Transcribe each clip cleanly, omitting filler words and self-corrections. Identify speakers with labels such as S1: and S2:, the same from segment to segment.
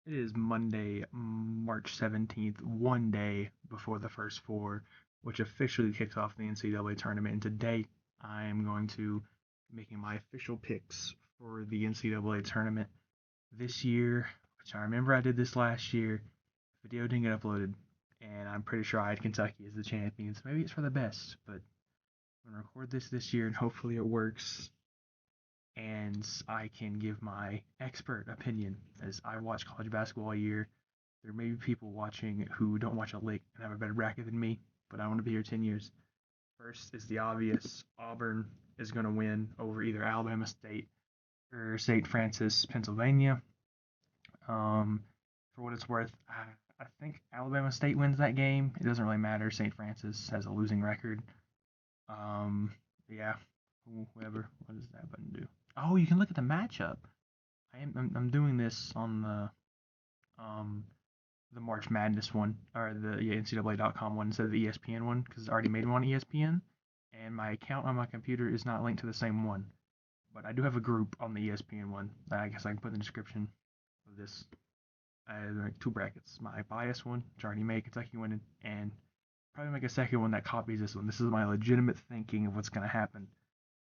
S1: It is Monday, March 17th, one day before the first four, which officially kicks off the NCAA tournament. And today I am going to be making my official picks for the NCAA tournament this year, which I remember I did this last year. Video didn't get uploaded, and I'm pretty sure I had Kentucky as the champions. Maybe it's for the best, but I'm going to record this year, and hopefully it works and I can give my expert opinion as I watch college basketball all year. There may be people watching who don't watch a lick and have a better bracket than me, but I want to be here 10 years. First is the obvious. Auburn is going to win over either Alabama State or St. Francis, Pennsylvania. Um, for what it's worth, I think Alabama State wins that game. It doesn't really matter. St. Francis has a losing record. Um, yeah, whatever. What does that button do? Oh, you can look at the matchup. I'm doing this on um the March Madness one or the NCAA.com one instead of the ESPN one because I already made one on ESPN, and my account on my computer is not linked to the same one. But I do have a group on the ESPN one that I guess I can put in the description of this. I have like two brackets: my bias one, which I already made Kentucky winning, and probably make a second one that copies this one. This is my legitimate thinking of what's gonna happen.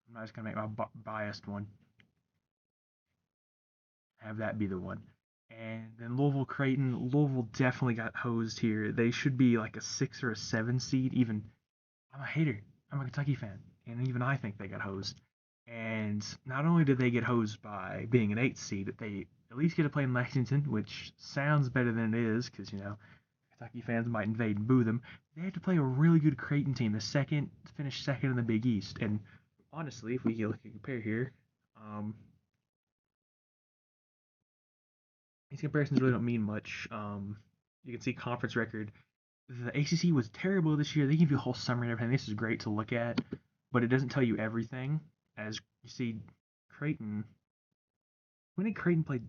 S1: I'm not just gonna make my biased one. Have that be the one. And then Louisville Creighton. Louisville definitely got hosed here. They should be like a 6 or a 7 seed. Even I'm a hater. I'm a Kentucky fan, and even I think they got hosed. And not only did they get hosed by being an 8 seed, they at least get to play in Lexington, which sounds better than it is because Kentucky fans might invade and boo them. They had to play a really good Creighton team, the second finished second in the Big East. And honestly, if we look at compare here, um, these comparisons really don't mean much. You can see conference record. The ACC was terrible this year. They give you a whole summary and everything. This is great to look at, but it doesn't tell you everything. As you see, Creighton. When did Creighton play?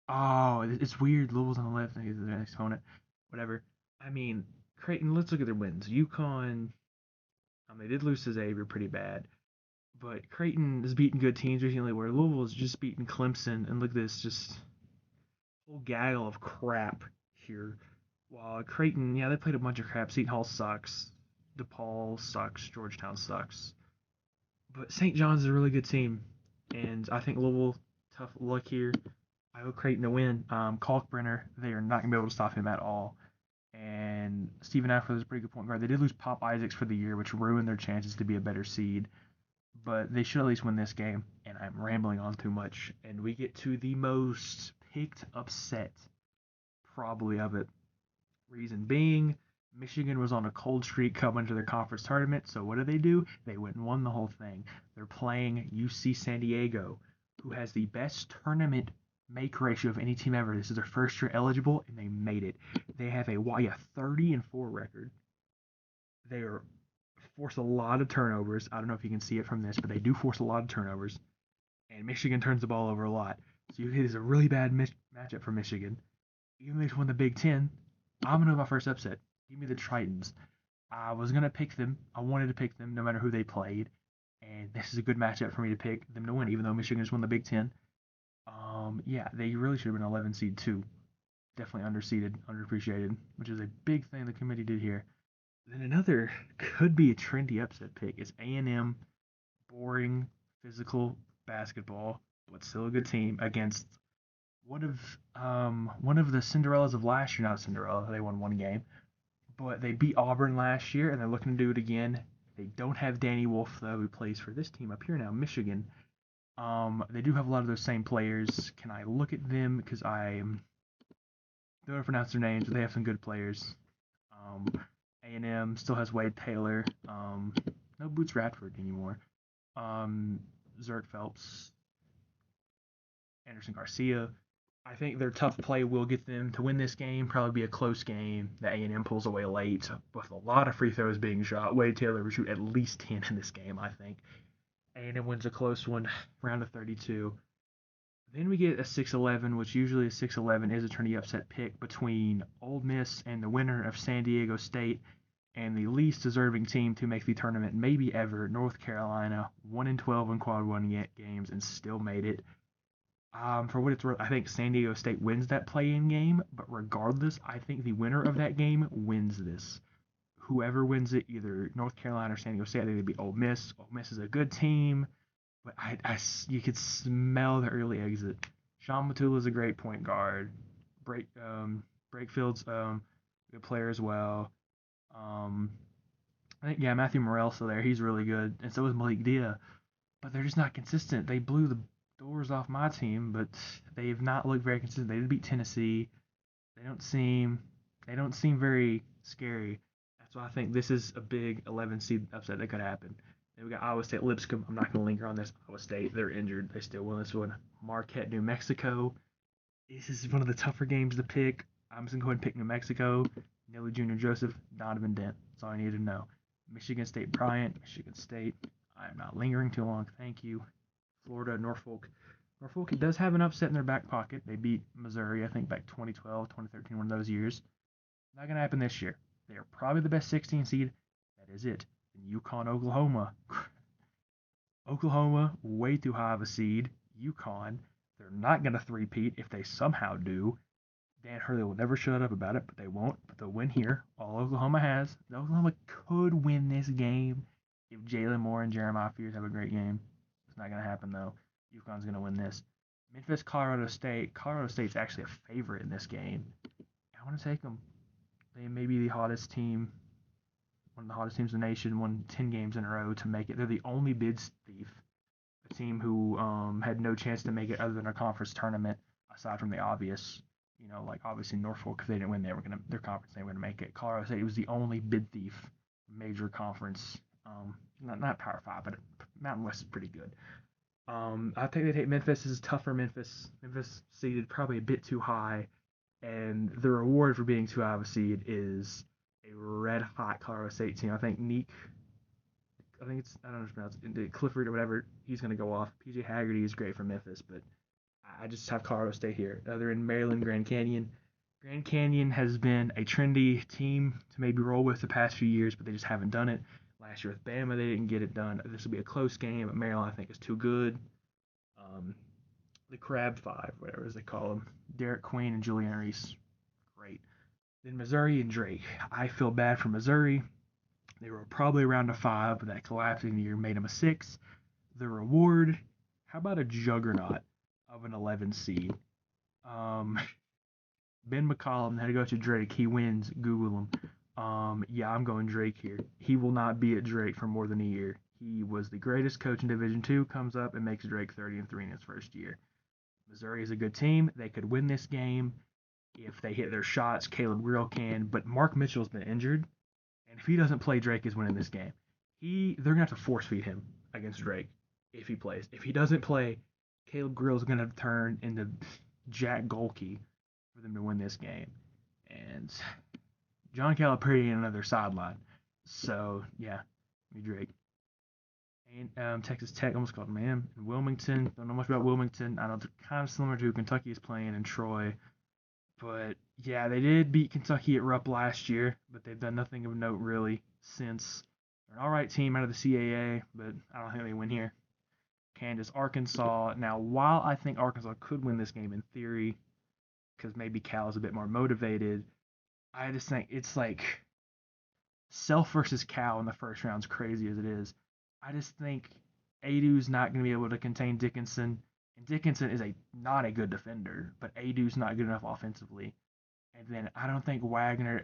S1: Oh, it's weird. Louisville's on the left. He's the next opponent. Whatever. I mean, Creighton. Let's look at their wins. UConn. They did lose to Xavier pretty bad, but Creighton has beaten good teams recently. Where Louisville has just beaten Clemson. And look at this, just whole gaggle of crap here. While Creighton, yeah, they played a bunch of crap. Seton Hall sucks. DePaul sucks. Georgetown sucks. But St. John's is a really good team, and I think Louisville tough luck here. I hope Creighton to win. Kalkbrenner, they are not gonna be able to stop him at all. And Stephen F. is a pretty good point guard. They did lose Pop Isaacs for the year, which ruined their chances to be a better seed. But they should at least win this game. And I'm rambling on too much. And we get to the most picked upset probably of it. Reason being, Michigan was on a cold streak coming to the conference tournament. So what do? They went and won the whole thing. They're playing UC San Diego, who has the best tournament make ratio of any team ever. This is their first year eligible, and they made it. They have a 30-4 record. They are force a lot of turnovers. I don't know if you can see it from this, but they do force a lot of turnovers, and Michigan turns the ball over a lot. So it is a really bad matchup for Michigan. Even though they won the Big Ten, I'm gonna go my first upset. Give me the Tritons. I was gonna pick them. I wanted to pick them no matter who they played, and this is a good matchup for me to pick them to win, even though Michigan just won the Big Ten. Yeah, they really should have been 11 seed too. Definitely underseeded, underappreciated, which is a big thing the committee did here. Then another could be a trendy upset pick is A&M, boring physical basketball, but still a good team against one of the Cinderellas of last year. Not Cinderella, they won one game, but they beat Auburn last year, and they're looking to do it again. They don't have Danny Wolf though, who plays for this team up here now, Michigan. They do have a lot of those same players. Can I look at them because I don't pronounce their names, but they have some good players. Um, A&M still has Wade Taylor. No Boots Radford anymore. Um, Zert Phelps, Anderson Garcia. I think their tough play will get them to win this game. Probably be a close game. The A&M pulls away late with a lot of free throws being shot. Wade Taylor will shoot at least 10 in this game, I think. A&M wins a close one, round of 32. Then we get a 6-11, which usually a 6-11 is a trendy upset pick between Ole Miss and the winner of San Diego State and the least deserving team to make the tournament maybe ever, North Carolina, 1-12 in quad one games and still made it. For what it's worth, I think San Diego State wins that play-in game, but regardless, I think the winner of that game wins this. Whoever wins it, either North Carolina or San Diego State, I think it'd be Ole Miss. Ole Miss is a good team, but you could smell the early exit. Sean Matula is a great point guard. Breakfield's good player as well. Um, I think Matthew Morrell's still there. He's really good, and so is Malik Dia. But they're just not consistent. They blew the doors off my team, but they've not looked very consistent. They did beat Tennessee. They don't seem very scary. That's why I think this is a big 11 seed upset that could happen. Then we got Iowa State Lipscomb. I'm not going to linger on this. Iowa State, they're injured. They still win this one. Marquette, New Mexico. This is one of the tougher games to pick. I'm just going to go ahead and pick New Mexico. Nelly Jr. Joseph, Donovan Dent. That's all I need to know. Michigan State Bryant, Michigan State. I am not lingering too long. Thank you. Florida, Norfolk. Norfolk does have an upset in their back pocket. They beat Missouri, I think, back 2012, 2013, one of those years. Not going to happen this year. They are probably the best 16 seed. That is it. And UConn, Oklahoma. Oklahoma, way too high of a seed. UConn, they're not going to three-peat. If they somehow do, Dan Hurley will never shut up about it, but they won't. But they'll win here. All Oklahoma has. Oklahoma could win this game if Jalen Moore and Jeremiah Fears have a great game. It's not going to happen, though. UConn's going to win this. Memphis, Colorado State. Colorado State's actually a favorite in this game. I want to take them. They may be the hottest team, one of the hottest teams in the nation, won 10 games in a row to make it. They're the only bid thief, a team who had no chance to make it other than a conference tournament, aside from the obvious, like obviously Norfolk, if they didn't win, their conference, they were going to make it. Colorado State was the only bid thief, major conference, not Power 5, but Mountain West is pretty good. I think they take Memphis. This is tough for Memphis. Memphis seeded probably a bit too high, and the reward for being too high of a seed is a red hot Colorado State team. I think I don't know how to pronounce it, Clifford or whatever, he's going to go off. PJ Haggerty is great for Memphis, but I just have Colorado State here. They're in Maryland, Grand Canyon. Grand Canyon has been a trendy team to maybe roll with the past few years, but they just haven't done it. Last year with Bama, they didn't get it done. This will be a close game, but Maryland, I think, is too good. The Crab Five, whatever as they call them, Derek Queen and Julian Reese, great. Then Missouri and Drake. I feel bad for Missouri. They were probably around a 5, but that collapsing year made them a 6. The reward, how about a juggernaut of an 11 seed? Ben McCollum, had to go to Drake. He wins. Google him. I'm going Drake here. He will not be at Drake for more than a year. He was the greatest coach in Division II, comes up and makes Drake 30-3 in his first year. Missouri is a good team. They could win this game if they hit their shots. Caleb Grill can, but Mark Mitchell's been injured, and if he doesn't play, Drake is winning this game. They're gonna have to force feed him against Drake if he plays. If he doesn't play, Caleb Grill's gonna turn into Jack Golke for them to win this game, and John Calipari in another sideline. So yeah, me Drake. And Texas Tech, almost called them, man. And Wilmington, don't know much about Wilmington. I know they're kind of similar to who Kentucky is playing in Troy. But yeah, they did beat Kentucky at Rupp last year, but they've done nothing of note really since. They're an alright team out of the CAA, but I don't think they win here. Kansas, Arkansas. Now, while I think Arkansas could win this game in theory, because maybe Cal is a bit more motivated, I just think it's like Self versus Cal in the first round, as crazy as it is. I just think Adu's not going to be able to contain Dickinson, and Dickinson is not a good defender, but Adu's not good enough offensively. And then I don't think Wagner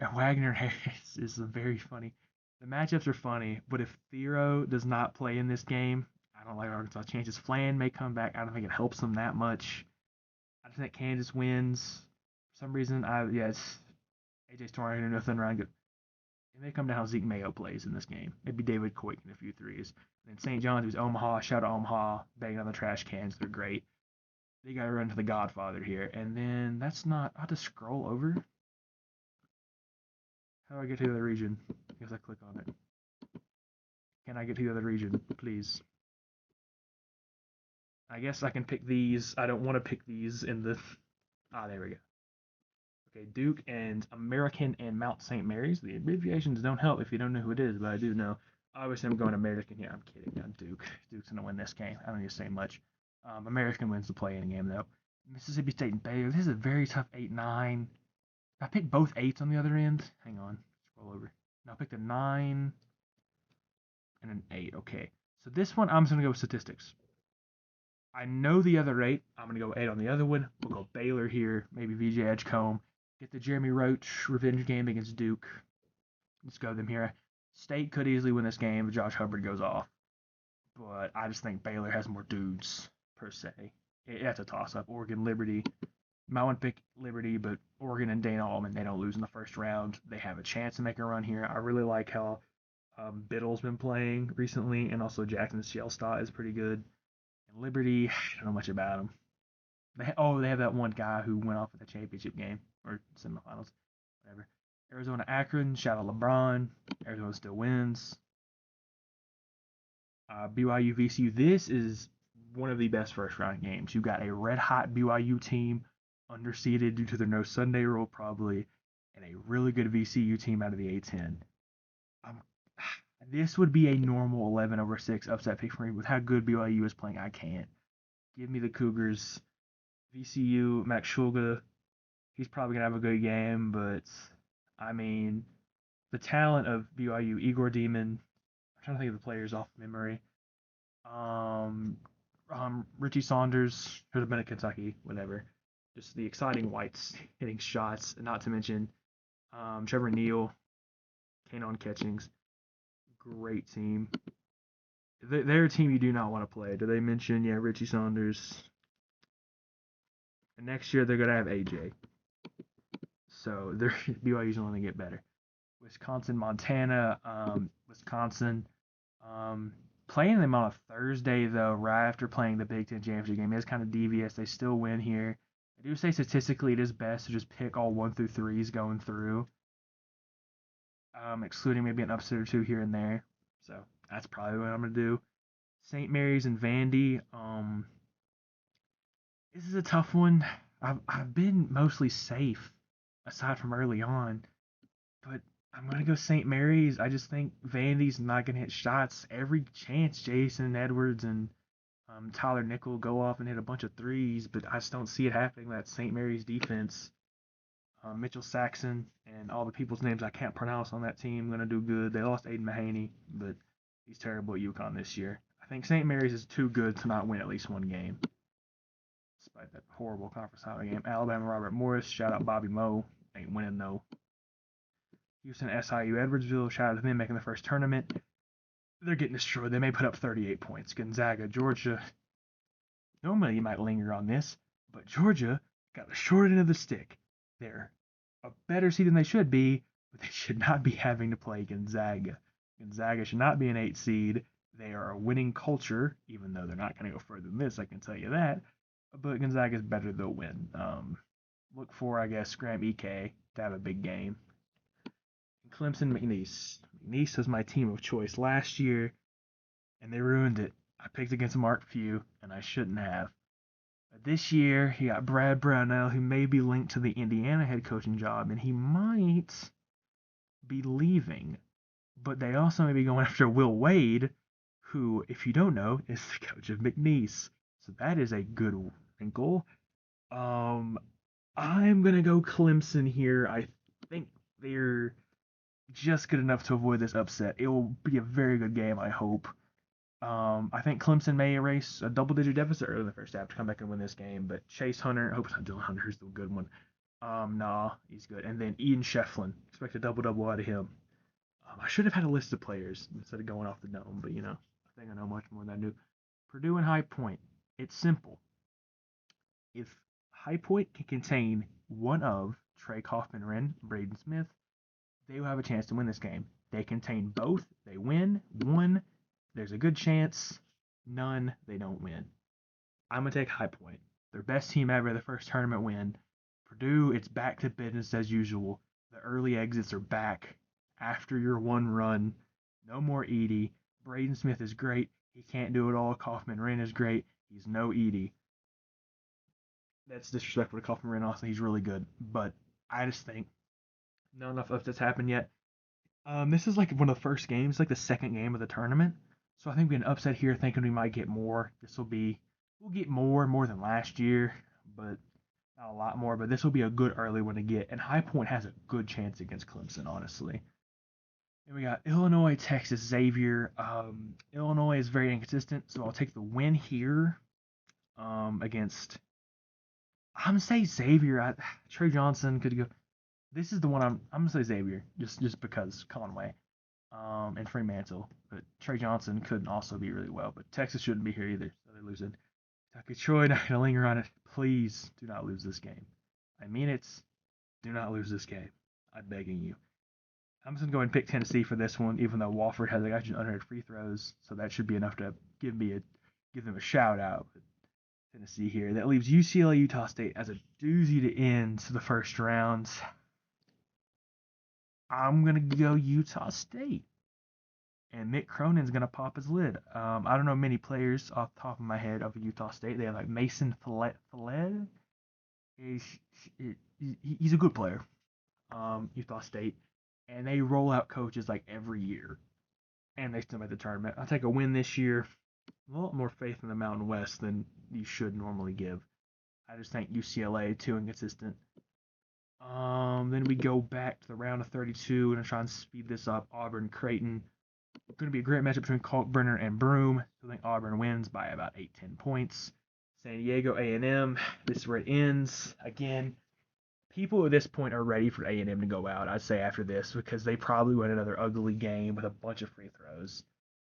S1: Harris is very funny. The matchups are funny, but if Thero does not play in this game, I don't like Arkansas' chances. Flan may come back. I don't think it helps them that much. I just think Kansas wins. For some reason, it's AJ's torn nothing around good. It may come down how Zeke Mayo plays in this game. Maybe David Coit in a few threes. And then St. John's, who's Omaha, shout out Omaha, banging on the trash cans. They're great. They got to run to the Godfather here. And then I'll just scroll over. How do I get to the other region? I guess I click on it. Can I get to the other region, please? I guess I can pick these. I don't want to pick these in the... there we go. Okay, Duke and American and Mount St. Mary's. The abbreviations don't help if you don't know who it is, but I do know. Obviously, I'm going American here. I'm kidding. Duke. Duke's going to win this game. I don't need to say much. American wins the play-in game, though. Mississippi State and Baylor. This is a very tough 8-9. I picked both 8s on the other end. Hang on. Scroll over. Now I picked a 9 and an 8. Okay. So this one, I'm just going to go with statistics. I know the other 8. I'm going to go 8 on the other one. We'll go Baylor here. Maybe VJ Edgecombe. Get the Jeremy Roach revenge game against Duke. Let's go them here. State could easily win this game if Josh Hubbard goes off. But I just think Baylor has more dudes, per se. That's a toss-up. Oregon, Liberty. Might want to pick Liberty, but Oregon and Dana Allman, they don't lose in the first round. They have a chance to make a run here. I really like how Biddle's been playing recently, and also Jackson Shellstott is pretty good. And Liberty, I don't know much about them. They have that one guy who went off at the championship game, or semifinals, whatever. Arizona, Akron, shout out LeBron. Arizona still wins. BYU, VCU, this is one of the best first round games. You got a red hot BYU team, underseeded due to their no Sunday rule probably, and a really good VCU team out of the A10. Um, this would be a normal 11/6 upset pick for me. With how good BYU is playing, I can't. Give me the Cougars. VCU, Max Shulga, he's probably going to have a good game, but I mean, the talent of BYU, Igor Demon, I'm trying to think of the players off memory. Richie Saunders could have been at Kentucky, whatever. Just the exciting whites hitting shots, not to mention Trevor Neal, Kanon Catchings, great team. They're a team you do not want to play. Did they mention, Richie Saunders? And next year they're going to have AJ. So BYU's only going to get better. Wisconsin, Montana, Wisconsin. Playing them on a Thursday, though, right after playing the Big Ten championship game is kind of devious. They still win here. I do say statistically it is best to just pick all 1 through 3s going through, excluding maybe an upset or two here and there. So that's probably what I'm going to do. St. Mary's and Vandy. This is a tough one. I've been mostly safe, aside from early on, but I'm going to go St. Mary's. I just think Vandy's not going to hit shots every chance. Jason Edwards and Tyler Nickel go off and hit a bunch of threes, but I just don't see it happening. That St. Mary's defense, Mitchell Saxon and all the people's names I can't pronounce on that team, going to do good. They lost Aiden Mahaney, but he's terrible at UConn this year. I think St. Mary's is too good to not win at least one game, despite that horrible conference title game. Alabama, Robert Morris, shout out Bobby Moe. Ain't winning though. Houston, SIU, Edwardsville, shout out to them making the first tournament. They're getting destroyed. They may put up 38 points. Gonzaga, Georgia. Normally you might linger on this, but Georgia got the short end of the stick. They're a better seed than they should be, but they should not be having to play Gonzaga. Gonzaga should not be an 8 seed. They are a winning culture, even though they're not going to go further than this, I can tell you that. But Gonzaga is better, they'll win. Look for, I guess, Graham EK to have a big game. Clemson, McNeese. McNeese was my team of choice last year, and they ruined it. I picked against Mark Few, and I shouldn't have. But this year, he got Brad Brownell, who may be linked to the Indiana head coaching job, and he might be leaving. But they also may be going after Will Wade, who, if you don't know, is the coach of McNeese. So that is a good wrinkle. I'm going to go Clemson here. I think they're just good enough to avoid this upset. It will be a very good game, I hope. I think Clemson may erase a double-digit deficit early in the first half to come back and win this game, but Chase Hunter, I hope it's not Dylan Hunter, who's the good one. Nah, he's good. And then Ian Shefflin, expect a double-double out of him. I should have had a list of players instead of going off the dome, but I think I know much more than I do. Purdue and High Point. It's simple. If High Point can contain one of Trey Kaufman-Renn, Braden Smith, they will have a chance to win this game. They contain both. They win. One, there's a good chance. None, they don't win. I'm going to take High Point. Their best team ever, the first tournament win. Purdue, it's back to business as usual. The early exits are back after your one run. No more Edey. Braden Smith is great. He can't do it all. Kaufman-Renn is great. He's no Edey. That's disrespectful to Kaufman-Renn. Also, he's really good. But I just think not enough upsets happened yet. This is like one of the first games, like the second game of the tournament. So I think we get an upset here, thinking we might get more. We'll get more than last year. but not a lot more. But this will be a good early one to get. And High Point has a good chance against Clemson, honestly. And we got Illinois, Texas, Xavier. Illinois is very inconsistent, so I'll take the win here against. I'm gonna say Xavier. Trey Johnson could go. This is the one I'm gonna say Xavier, just because Conway, and Fremantle. But Trey Johnson couldn't also be really well. But Texas shouldn't be here either, so they're losing. Kentucky Troy, not gonna linger on it. Please do not lose this game. I mean it. Do not lose this game. I'm begging you. I'm just gonna go ahead and pick Tennessee for this one, even though Wofford has like actually 100 free throws, so that should be enough to give them a shout out. But Tennessee here. That leaves UCLA, Utah State as a doozy to end the first round. I'm gonna go Utah State, and Mick Cronin's gonna pop his lid. I don't know many players off the top of my head of Utah State. They have like Mason Fled. He's a good player. Utah State, and they roll out coaches like every year, and they still make the tournament. I'll take a win this year. A lot more faith in the Mountain West than you should normally give. I just think UCLA too inconsistent. Then we go back to the round of 32 and try and speed this up. Auburn, Creighton. Going to be a great matchup between Kalkbrenner and Broome. I think Auburn wins by about 8-10 points. San Diego A&M. This is where it ends. Again, people at this point are ready for A&M to go out, I'd say, after this, because they probably win another ugly game with a bunch of free throws,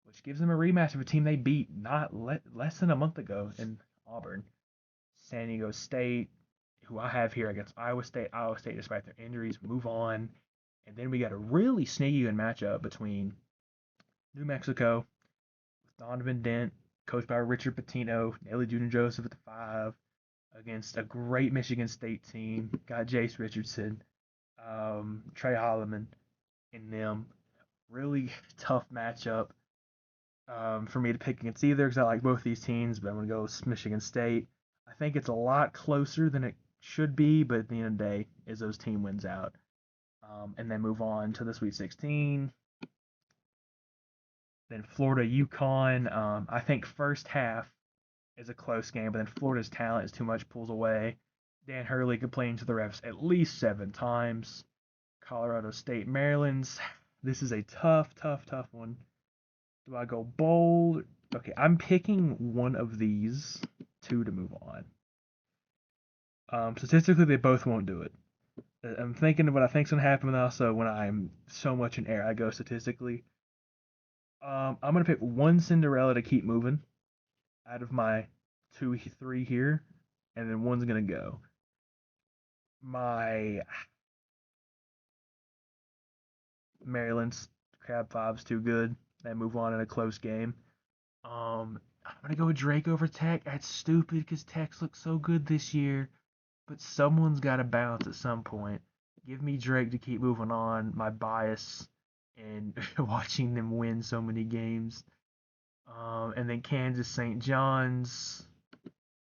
S1: which gives them a rematch of a team they beat not less than a month ago in Auburn. San Diego State, who I have here against Iowa State. Iowa State, despite their injuries, move on. And then we got a really sneaky good matchup between New Mexico with Donovan Dent, coached by Richard Pitino, Nelly Jr. Joseph at the 5, against a great Michigan State team. Got Jace Richardson, Trey Holloman in them. Really tough matchup for me to pick against either because I like both these teams, but I'm going to go with Michigan State. I think it's a lot closer than it should be, but at the end of the day, Izzo's team wins out. And then move on to the Sweet 16. Then Florida, UConn. I think first half is a close game, but then Florida's talent is too much, pulls away. Dan Hurley complained to the refs at least 7 times. Colorado State, Maryland's. This is a tough one. Do I go bold? Okay, I'm picking one of these two to move on. Statistically, they both won't do it. I'm thinking of what I think's gonna happen, and also when I'm so much in air, I go statistically. I'm gonna pick one Cinderella to keep moving out of my 2-3 here, and then one's gonna go. My Maryland's Crab Five's too good. They move on in a close game. I'm gonna go with Drake over Tech. That's stupid because Tech's look so good this year, but someone's got to bounce at some point. Give me Drake to keep moving on. My bias and watching them win so many games. And then Kansas St. John's.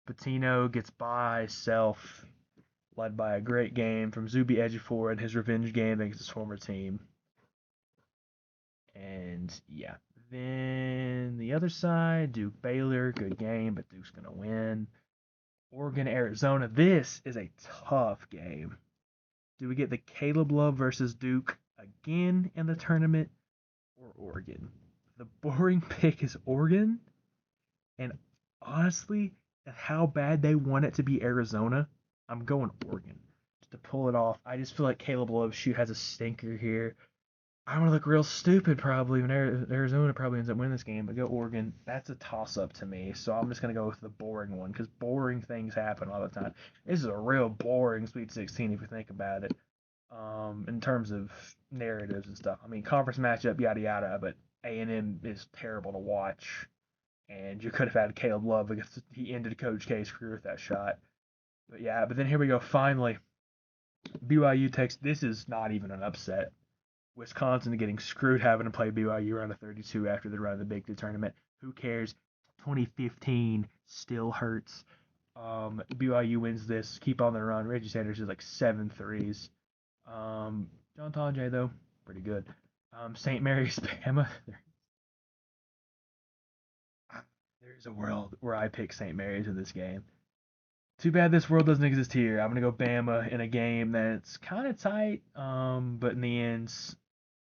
S1: Patino gets by self, led by a great game from Zuby Ejiofor in his revenge game against his former team. And yeah, then the other side, Duke Baylor, good game, but Duke's gonna win. Oregon Arizona. This is a tough game. Do we get the Caleb Love versus Duke again in the tournament, or Oregon? The boring pick is Oregon, and honestly, how bad they want it to be Arizona, I'm going Oregon just to pull it off. I just feel like Caleb Love has a stinker here. I'm gonna look real stupid probably when Arizona probably ends up winning this game, but go Oregon. That's a toss-up to me, so I'm just gonna go with the boring one because boring things happen all the time. This is a real boring Sweet 16 if you think about it, in terms of narratives and stuff. I mean, conference matchup, yada yada, but A&M is terrible to watch, and you could have had Caleb Love because he ended Coach K's career with that shot. But yeah, but then here we go. Finally, BYU takes. This is not even an upset. Wisconsin getting screwed having to play BYU around the 32 after the run of the Big Ten tournament. Who cares? 2015 still hurts. BYU wins this. Keep on the run. Reggie Sanders is like 7 threes. John Tonje, though, pretty good. St. Mary's, Bama. There's a world where I pick St. Mary's in this game. Too bad this world doesn't exist here. I'm gonna go Bama in a game that's kind of tight, but in the end,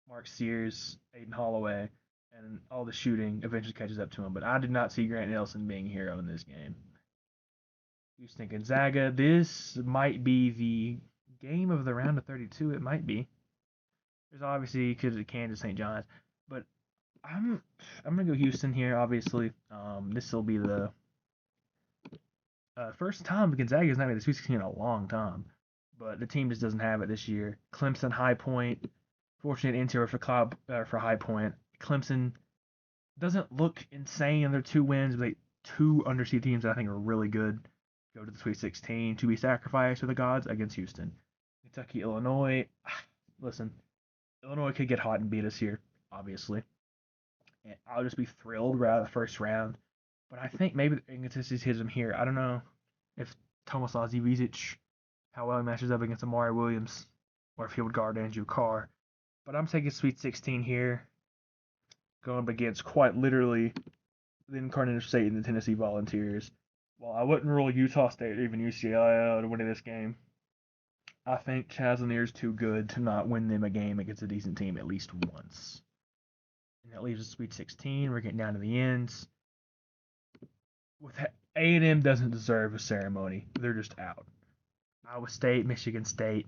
S1: Mark Sears, Aiden Holloway, and all the shooting eventually catches up to him. But I did not see Grant Nelson being a hero in this game. Houston Gonzaga. This might be the game of the round of 32. It might be. There's obviously because of Kansas St. John's, but I'm gonna go Houston here. Obviously, this will be the first time Gonzaga has not made the Sweet 16 in a long time, but the team just doesn't have it this year. Clemson, High Point, fortunate interior for High Point. Clemson doesn't look insane in their 2 wins, but two underseed teams that I think are really good go to the Sweet 16 to be sacrificed to the gods against Houston. Kentucky, Illinois. Listen, Illinois could get hot and beat us here, obviously. And I'll just be thrilled right out of the first round. But I think maybe the inconsistencies hits him here. I don't know if Tomislav Zivizic, how well he matches up against Amari Williams, or if he would guard Andrew Carr. But I'm taking Sweet 16 here, going up against quite literally the incarnate of Satan, the Tennessee Volunteers. While I wouldn't rule Utah State or even UCLA out of winning this game, I think Chazanier is too good to not win them a game against a decent team at least once. And that leaves us Sweet 16. We're getting down to the ends. With A&M doesn't deserve a ceremony. They're just out. Iowa State, Michigan State.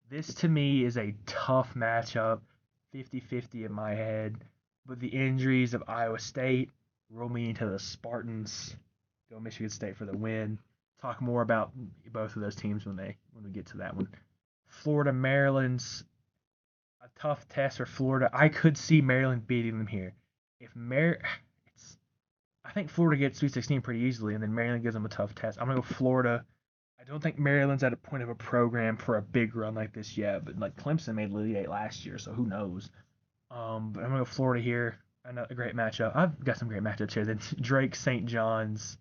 S1: This to me is a tough matchup, 50-50 in my head. But the injuries of Iowa State roll me into the Spartans. Go Michigan State for the win. Talk more about both of those teams when we get to that one. Florida, Maryland's a tough test for Florida. I could see Maryland beating them here. I think Florida gets Sweet 16 pretty easily, and then Maryland gives them a tough test. I'm gonna go Florida. I don't think Maryland's at a point of a program for a big run like this yet, but like Clemson made Elite Eight last year, so who knows? But I'm gonna go Florida here. Another great matchup. I've got some great matchups here. Then Drake St. John's.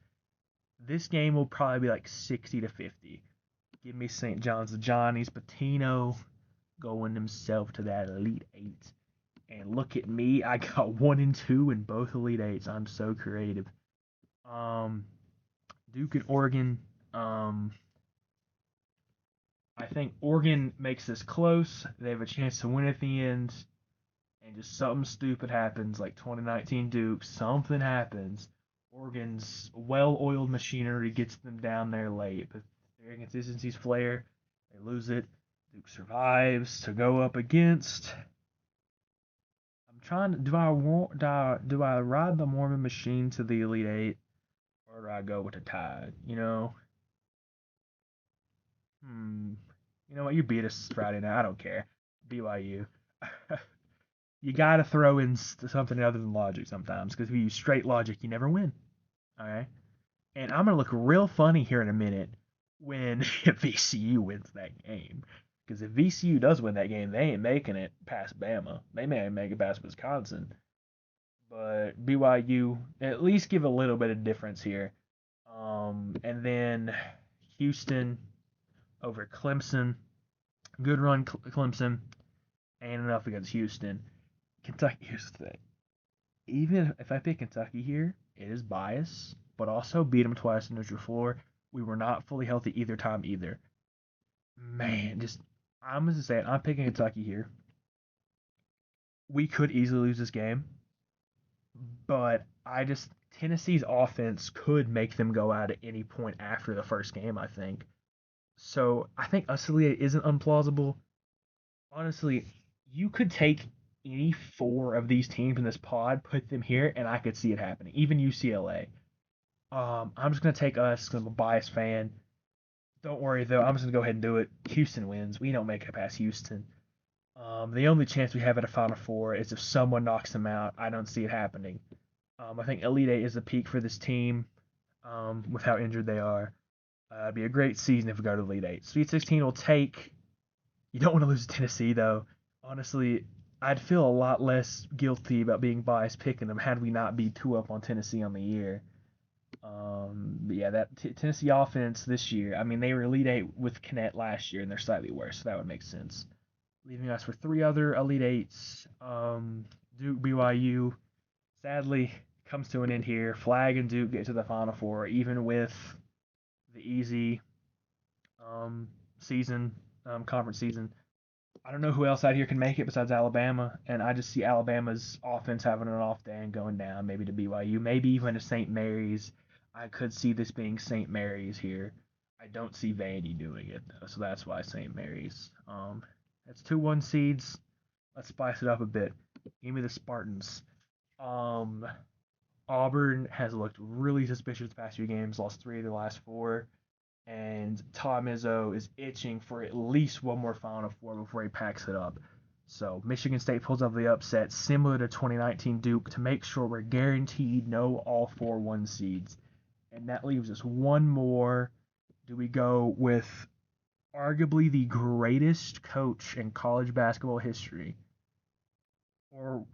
S1: This game will probably be like 60-50. Give me St. John's. The Johnnies. Patino going himself to that Elite Eight. And look at me, I got 1 and 2 in both Elite Eights. I'm so creative. Duke and Oregon. I think Oregon makes this close. They have a chance to win at the end. And just something stupid happens, like 2019 Duke. Something happens. Oregon's well-oiled machinery gets them down there late. But their inconsistencies flare. They lose it. Duke survives to go up against. Trying to do I ride the Mormon machine to the Elite Eight, or do I go with the Tide? You know what? You beat us Friday night. I don't care. BYU. You gotta throw in something other than logic sometimes, because if you use straight logic, you never win. All right. And I'm gonna look real funny here in a minute when VCU wins that game. Because if VCU does win that game, they ain't making it past Bama. They may make it past Wisconsin. But BYU, at least give a little bit of difference here. And then Houston over Clemson. Good run, Clemson. And enough against Houston. Kentucky, here's the thing. Even if I pick Kentucky here, it is bias. But also beat them twice in neutral floor. We were not fully healthy either time either. Man, I'm going to say it. I'm picking Kentucky here. We could easily lose this game, but Tennessee's offense could make them go out at any point after the first game, I think. So I think Usalia isn't unplausible. Honestly, you could take any 4 of these teams in this pod, put them here, and I could see it happening. Even UCLA. I'm just going to take us because I'm a biased fan. Don't worry, though. I'm just going to go ahead and do it. Houston wins. We don't make it past Houston. The only chance we have at a Final Four is if someone knocks them out. I don't see it happening. I think Elite Eight is the peak for this team with how injured they are. It'd be a great season if we go to Elite Eight. Sweet 16 will take. You don't want to lose to Tennessee, though. Honestly, I'd feel a lot less guilty about being biased picking them had we not be 2 up on Tennessee on the year. But yeah, that Tennessee offense this year, I mean, they were Elite Eight with Knet last year, and they're slightly worse, so that would make sense. Leaving us for 3 other Elite Eights. Duke, BYU, sadly, comes to an end here. Flag and Duke get to the Final Four, even with the easy um, season, conference season. I don't know who else out here can make it besides Alabama, and I just see Alabama's offense having an off day and going down, maybe to BYU, maybe even to St. Mary's. I could see this being St. Mary's here. I don't see Vandy doing it though, so that's why St. Mary's. That's 2-1 seeds. Let's spice it up a bit. Give me the Spartans. Um, Auburn has looked really suspicious the past few games, lost 3 of the last 4, and Tom Izzo is itching for at least one more Final Four before he packs it up. So Michigan State pulls off the upset, similar to 2019 Duke, to make sure we're guaranteed no all 4 1 seeds. And that leaves us one more. Do we go with arguably the greatest coach in college basketball history? Or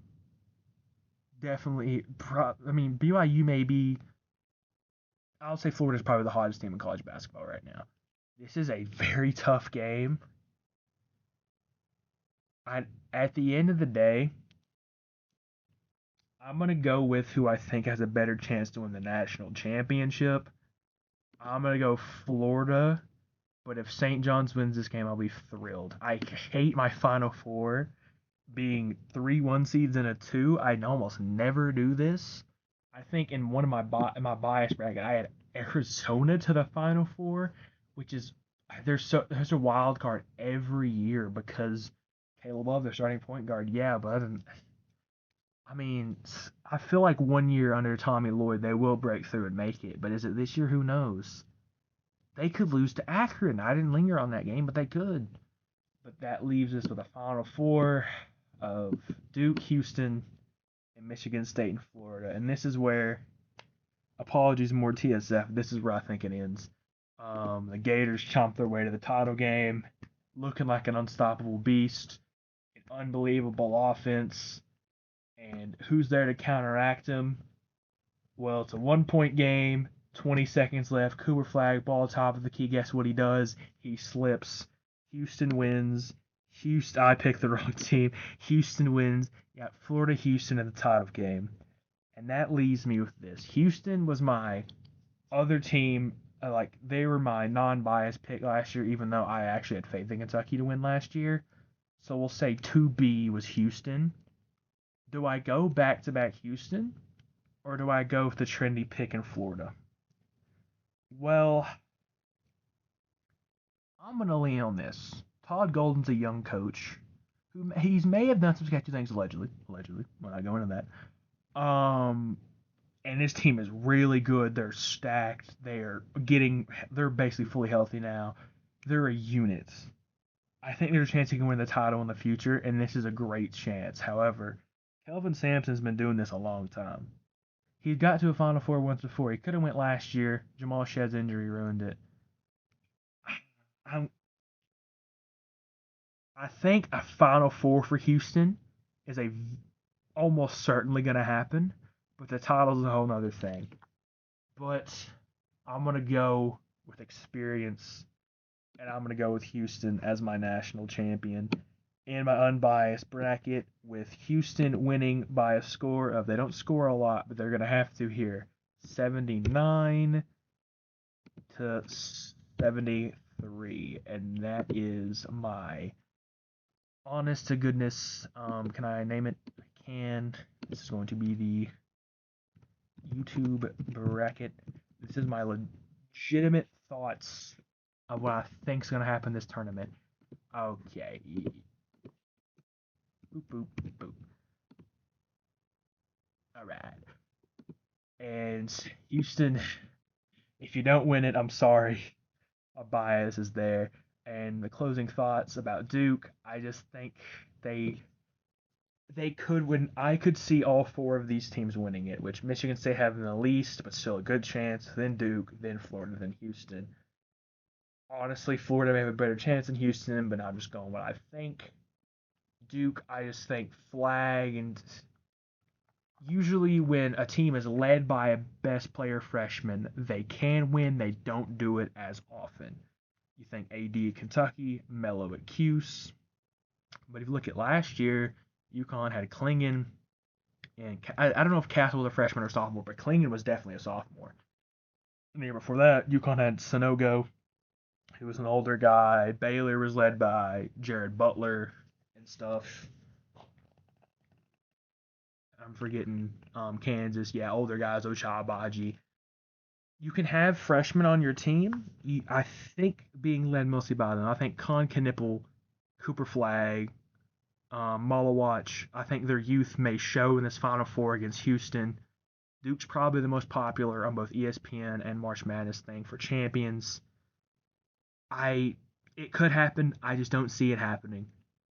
S1: definitely, BYU may be. I'll say Florida's probably the hottest team in college basketball right now. This is a very tough game. At the end of the day, I'm going to go with who I think has a better chance to win the national championship. I'm going to go Florida, but if St. John's wins this game, I'll be thrilled. I hate my Final Four being 3 1 seeds and a 2. I almost never do this. I think in one of my bias bracket, I had Arizona to the Final Four, which is there's a wild card every year because Caleb Love, their starting point guard. Yeah, but I mean, I feel like 1 year under Tommy Lloyd, they will break through and make it. But is it this year? Who knows? They could lose to Akron. I didn't linger on that game, but they could. But that leaves us with a Final Four of Duke, Houston, and Michigan State and Florida. And this is where, apologies more TSF, this is where I think it ends. The Gators chomp their way to the title game, looking like an unstoppable beast, an unbelievable offense. And who's there to counteract them? Well, it's a 1 point game, 20 seconds left. Cooper Flag, ball top of the key. Guess what he does? He slips. Houston wins. I picked the wrong team. Houston wins. Yeah, Florida Houston in the title game. And that leaves me with this. Houston was my other team. They were my non-biased pick last year, even though I actually had faith in Kentucky to win last year. So we'll say 2B was Houston. Do I go back-to-back Houston, or do I go with the trendy pick in Florida? Well, I'm going to lean on this. Todd Golden's a young coach who may have done some sketchy things allegedly. We're not going into that. And his team is really good. They're stacked. They're basically fully healthy now. They're a unit. I think there's a chance he can win the title in the future, and this is a great chance. However, Kelvin Sampson's been doing this a long time. He got to a Final Four once before. He could have went last year. Jamal Shedd's injury ruined it. I think a Final Four for Houston is almost certainly going to happen, but the title's a whole other thing. But I'm going to go with experience, and I'm going to go with Houston as my national champion in my unbiased bracket, with Houston winning by a score of, they don't score a lot, but they're going to have to here, 79 to 73, and that is my honest to goodness. Can I name it? I can. This is going to be the YouTube bracket. This is my legitimate thoughts of what I think is going to happen this tournament. Okay. Boop, boop, boop. All right. And Houston, if you don't win it, I'm sorry. My bias is there. And the closing thoughts about Duke, I just think they could win. I could see all 4 of these teams winning it, which Michigan State having the least, but still a good chance. Then Duke, then Florida, then Houston. Honestly, Florida may have a better chance than Houston, but I'm just going what I think. Duke, I just think Flag, and usually when a team is led by a best player freshman, they can win. They don't do it as often. You think AD at Kentucky, Mello at Cuse. But if you look at last year, UConn had Klingon, and I don't know if Castle was a freshman or sophomore, but Klingon was definitely a sophomore. And the year before that, UConn had Sonogo, who was an older guy. Baylor was led by Jared Butler and stuff. I'm forgetting Kansas. Yeah, older guys, Ochai Baji. You can have freshmen on your team. I think being led mostly by them. I think Con Knipple, Cooper Flag, Malawatch. I think their youth may show in this Final Four against Houston. Duke's probably the most popular on both ESPN and March Madness thing for champions. It could happen. I just don't see it happening.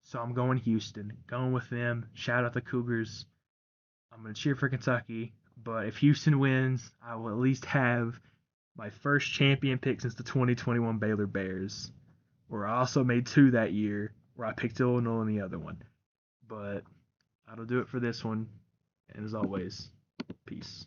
S1: So I'm going Houston. Going with them. Shout out the Cougars. I'm going to cheer for Kentucky. But if Houston wins, I will at least have my first champion pick since the 2021 Baylor Bears, where I also made two that year, where I picked Illinois in the other one. But that'll do it for this one. And as always, peace.